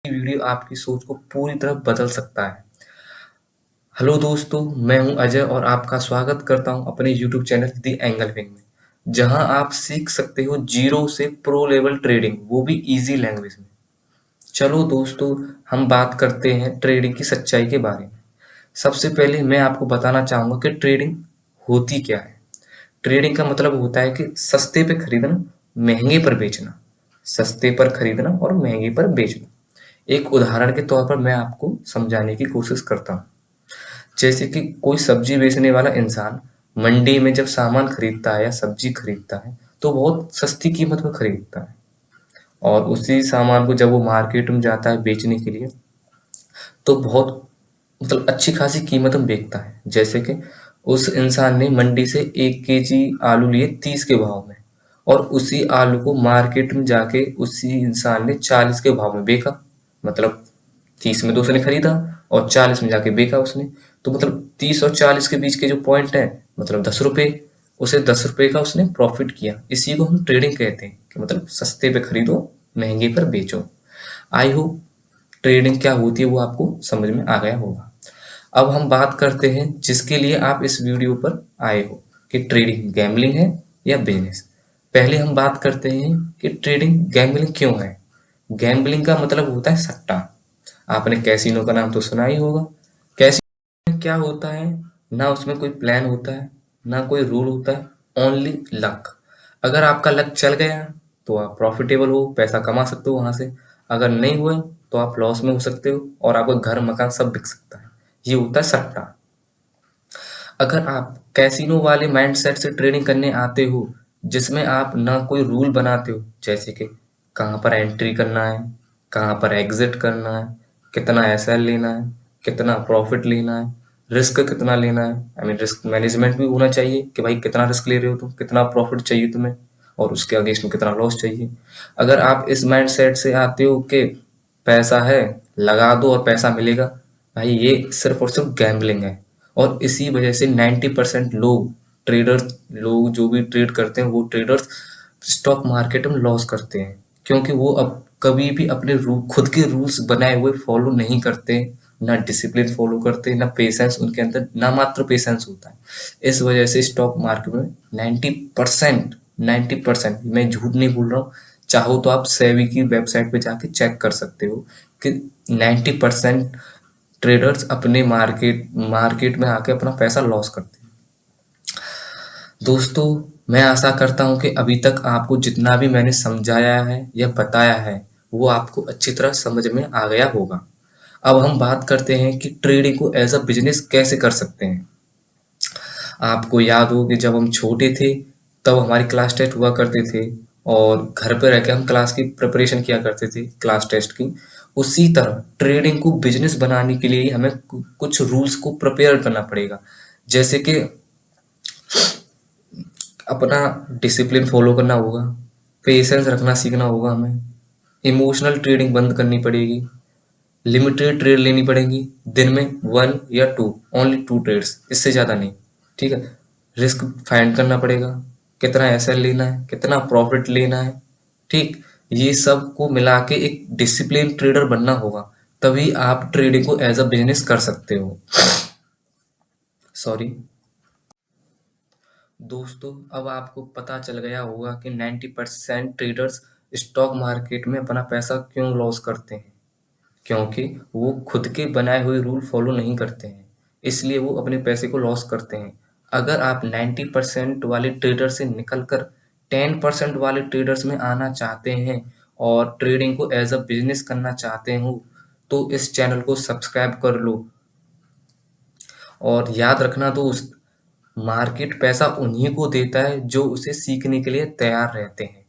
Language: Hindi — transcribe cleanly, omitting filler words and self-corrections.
वीडियो आपकी सोच को पूरी तरह बदल सकता है। हेलो दोस्तों, मैं हूं अजय और आपका स्वागत करता हूं अपने YouTube channel the angle wing में, जहां आप सीख सकते हो जीरो से प्रो लेवल ट्रेडिंग, वो भी इजी लैंग्वेज में। चलो दोस्तों, हम बात करते हैं ट्रेडिंग की सच्चाई के बारे में। सबसे पहले मैं आपको बताना चाहूंगा कि ट्रेडिंग होती क्या है। ट्रेडिंग का मतलब होता है कि सस्ते पे खरीदना, महंगे पर बेचना। सस्ते पर खरीदना और महंगे पर बेचना। एक उदाहरण के तौर पर मैं आपको समझाने की कोशिश करता हूँ। जैसे कि कोई सब्जी बेचने वाला इंसान मंडी में जब सामान खरीदता है या सब्जी खरीदता है, तो बहुत सस्ती कीमत पर खरीदता है। और उसी सामान को जब वो मार्केट में जाता है बेचने के लिए, तो बहुत मतलब अच्छी खासी कीमत में बेचता है। जैसे कि उस इंसान ने मंडी से 1 केजी आलू लिए 30 के भाव में, और उसी आलू को मार्केट में जाके उसी इंसान ने 40 के भाव में बेचा। मतलब 30 में तो उसने खरीदा और 40 में जाके बेचा उसने। तो मतलब 30 और 40 के बीच के जो पॉइंट है, मतलब 10 रुपए, उसे 10 रुपए का उसने प्रॉफिट किया। इसी को हम ट्रेडिंग कहते हैं कि मतलब सस्ते पे खरीदो, महंगे पर बेचो। आई होप ट्रेडिंग क्या होती है वो आपको समझ में आ गया होगा। अब हम बात करते हैं जिसके लिए आप इस वीडियो पर आए हो, कि ट्रेडिंग गैम्बलिंग है या बिजनेस। पहले हम बात करते हैं कि ट्रेडिंग गैम्बलिंग क्यों है। गैम्बलिंग का मतलब होता है सट्टा। आपने कैसीनो का नाम तो सुना ही होगा। कैसीनो में क्या होता है, ना उसमें कोई प्लान होता है, ना कोई रूल होता है, ओनली लक। अगर आपका लक चल गया तो आप प्रॉफिटेबल हो, पैसा कमा सकते हो वहां से। अगर नहीं हुआ तो आप लॉस में हो सकते हो और आपका घर मकान सब बिक सकता है। ये होता है सट्टा। अगर आप कैसीनो वाले माइंडसेट से ट्रेडिंग करने आते हो, जिसमें आप ना कोई रूल बनाते हो, जैसे कि कहाँ पर एंट्री करना है, कहाँ पर एग्जिट करना है, कितना एसएल लेना है, कितना प्रॉफिट लेना है, रिस्क कितना लेना है। आई मीन रिस्क मैनेजमेंट भी होना चाहिए कि भाई कितना रिस्क ले रहे हो तुम, कितना प्रॉफिट चाहिए तुम्हें, और उसके अगेंस्ट में कितना लॉस चाहिए। अगर आप इस माइंडसेट से आते हो कि पैसा है, लगा दो और पैसा मिलेगा, भाई ये सिर्फ और सिर्फ गैम्बलिंग है। और इसी वजह से 90% लोग, ट्रेडर्स, लोग जो भी ट्रेड करते हैं वो ट्रेडर्स स्टॉक मार्केट में लॉस करते हैं, क्योंकि वो अब कभी भी अपने खुद के रूल्स बनाए हुए फॉलो नहीं करते। ना डिसिप्लिन फॉलो करते, ना पेशेंस उनके अंदर, ना मात्र पेशेंस होता है। इस वजह से स्टॉक मार्केट में 90%, 90%, मैं झूठ नहीं बोल रहा हूँ, चाहो तो आप सेबी की वेबसाइट पे जाके चेक कर सकते हो कि 90% ट्रेडर्स अपने मार्केट मार्केट में आके अपना पैसा लॉस करते हैं। दोस्तों, मैं आशा करता हूं कि अभी तक आपको जितना भी मैंने समझाया है या बताया है, वो आपको अच्छी तरह समझ में आ गया होगा। अब हम बात करते हैं कि ट्रेडिंग को एज अ बिजनेस कैसे कर सकते हैं। आपको याद हो कि जब हम छोटे थे तब हमारी क्लास टेस्ट हुआ करते थे, और घर पे रह के हम क्लास की प्रिपरेशन किया करते थे, क्लास टेस्ट की। उसी तरह ट्रेडिंग को बिजनेस बनाने के लिए ही हमें कुछ रूल्स को प्रिपेयर करना पड़ेगा। जैसे कि अपना डिसिप्लिन फॉलो करना होगा, पेशेंस रखना सीखना होगा हमें, इमोशनल ट्रेडिंग बंद करनी पड़ेगी, लिमिटेड ट्रेड लेनी पड़ेगी, दिन में 1 या 2, ओनली 2 ट्रेड्स, इससे ज़्यादा नहीं। ठीक है। रिस्क फाइंड करना पड़ेगा, कितना एसएल लेना है, कितना प्रॉफिट लेना है। ठीक। ये सब को मिला के एक डिसिप्लिन ट्रेडर बनना होगा, तभी आप ट्रेडिंग को एज अ बिजनेस कर सकते हो। सॉरी दोस्तों, अब आपको पता चल गया होगा कि 90% ट्रेडर्स स्टॉक मार्केट में अपना पैसा क्यों लॉस करते हैं। क्योंकि वो खुद के बनाए हुए रूल फॉलो नहीं करते हैं, इसलिए वो अपने पैसे को लॉस करते हैं। अगर आप 90% वाले ट्रेडर से निकलकर 10% वाले ट्रेडर्स में आना चाहते हैं और ट्रेडिंग को एज अ बिजनेस करना चाहते हो, तो इस चैनल को सब्सक्राइब कर लो। और याद रखना दोस्त, मार्केट पैसा उन्हीं को देता है जो उसे सीखने के लिए तैयार रहते हैं।